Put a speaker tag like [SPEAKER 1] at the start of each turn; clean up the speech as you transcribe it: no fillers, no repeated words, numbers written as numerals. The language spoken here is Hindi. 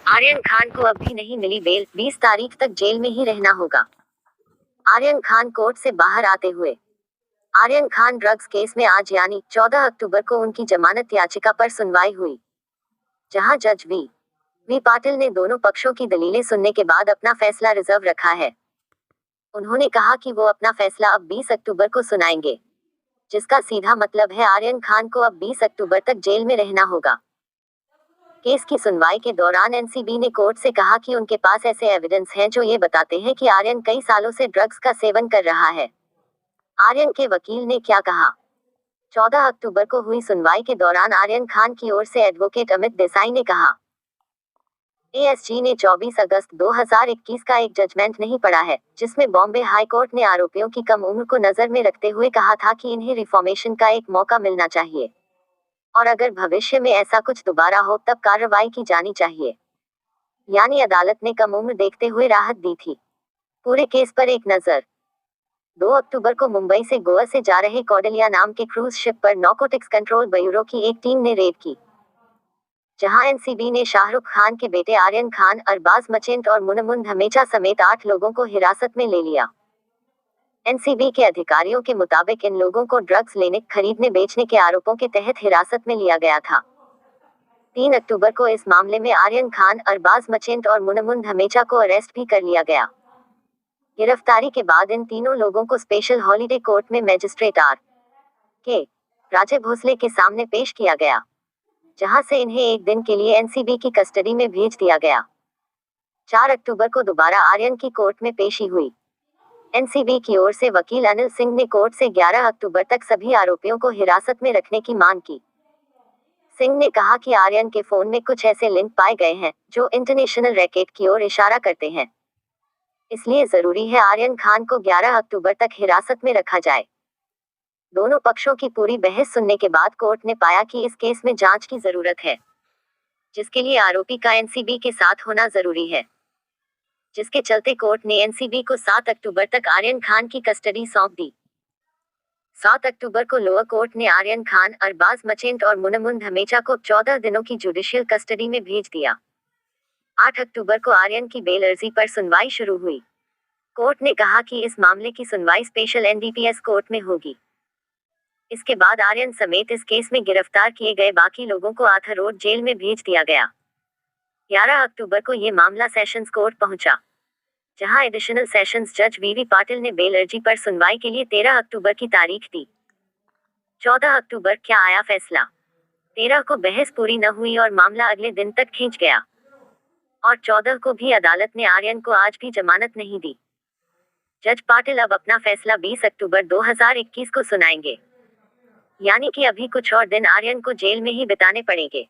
[SPEAKER 1] आर्यन खान को अब भी नहीं मिली बेल, 20 तारीख तक जेल में ही रहना होगा। आर्यन खान कोर्ट से बाहर आते हुए। आर्यन खान ड्रग्स केस में आज यानी 14 अक्टूबर को उनकी जमानत याचिका पर सुनवाई हुई, जहां जज वी पाटिल ने दोनों पक्षों की दलीलें सुनने के बाद अपना फैसला रिजर्व रखा है। उन्होंने कहा कि वो अपना फैसला अब 20 अक्टूबर को सुनाएंगे, जिसका सीधा मतलब है आर्यन खान को अब 20 अक्टूबर तक जेल में रहना होगा। केस की सुनवाई के दौरान एनसीबी ने कोर्ट से कहा कि उनके पास ऐसे एविडेंस हैं जो ये बताते हैं कि आर्यन कई सालों से ड्रग्स का सेवन कर रहा है। आर्यन के वकील ने क्या कहा? 14 अक्टूबर को हुई सुनवाई के दौरान आर्यन खान की ओर से एडवोकेट अमित देसाई ने कहा, एएसजी ने 24 अगस्त 2021 का एक जजमेंट नहीं पढ़ा है, जिसमें बॉम्बे हाई कोर्ट ने आरोपियों की कम उम्र को नजर में रखते हुए कहा था कि इन्हें रिफॉर्मेशन का एक मौका मिलना चाहिए और अगर भविष्य में ऐसा कुछ दोबारा हो तब कार्रवाई की जानी चाहिए। यानी अदालत ने कम उम्र देखते हुए राहत दी थी। पूरे केस पर एक नजर। 2 अक्टूबर को मुंबई से गोवा से जा रहे कौडलिया नाम के क्रूज शिप पर नारकोटिक्स कंट्रोल ब्यूरो की एक टीम ने रेड की, जहां एनसीबी ने शाहरुख खान के बेटे आर्यन खान, अरबाज मचेंट और मुनमुन धमेचा समेत 8 लोगों को हिरासत में ले लिया। एनसीबी के अधिकारियों के मुताबिक इन लोगों को ड्रग्स लेने, खरीदने, बेचने के आरोपों के तहत हिरासत में लिया गया था। 3 अक्टूबर को इस मामले में आर्यन खान, अरबाज मचेंट और मुनमुन धमेचा को अरेस्ट भी कर लिया गया। गिरफ्तारी के बाद इन तीनों लोगों को स्पेशल हॉलिडे कोर्ट में मैजिस्ट्रेट के राजे भोसले के सामने पेश किया गया, जहां से इन्हें एक दिन के लिए एनसीबी की कस्टडी में भेज दिया गया। 4 अक्टूबर को दोबारा आर्यन की कोर्ट में पेशी हुई। एनसीबी की ओर से वकील अनिल सिंह ने कोर्ट से 11 अक्टूबर तक सभी आरोपियों को हिरासत में रखने की मांग की। सिंह ने कहा कि आर्यन के फोन में कुछ ऐसे लिंक पाए गए हैं जो इंटरनेशनल रैकेट की ओर इशारा करते हैं, इसलिए जरूरी है आर्यन खान को 11 अक्टूबर तक हिरासत में रखा जाए। दोनों पक्षों की पूरी बहस सुनने के बाद कोर्ट ने पाया कि इस केस में जांच की जरूरत है, जिसके लिए आरोपी का एनसीबी के साथ होना जरूरी है, जिसके चलते कोर्ट ने एनसीबी को 7 अक्टूबर तक आर्यन खान की कस्टडी सौंप दी। 7 अक्टूबर को लोअर कोर्ट ने आर्यन खान, अरबाज मचेंट और मुनमुन धमेचा को 14 दिनों की जुडिशियल कस्टडी में भेज दिया। 8 अक्टूबर को आर्यन की बेल अर्जी पर सुनवाई शुरू हुई। कोर्ट ने कहा कि इस मामले की सुनवाई स्पेशल एनडीपीएस कोर्ट में होगी। इसके बाद आर्यन समेत इस केस में गिरफ्तार किए गए बाकी लोगों को आर्थर रोड जेल में भेज दिया गया। 11 अक्टूबर को ये मामला सेशंस कोर्ट पहुंचा, जहां एडिशनल सेशंस जज वी पाटिल ने बेल अर्जी पर सुनवाई के लिए 13 अक्टूबर की तारीख दी। 14 अक्टूबर क्या आया फैसला? 13 को बहस पूरी न हुई और मामला अगले दिन तक खींच गया, और 14 को भी अदालत ने आर्यन को आज भी जमानत नहीं दी। जज पाटिल अब अपना फैसला 20 अक्टूबर 2021 को सुनाएंगे, यानी कि अभी कुछ और दिन आर्यन को जेल में ही बिताने पड़ेंगे।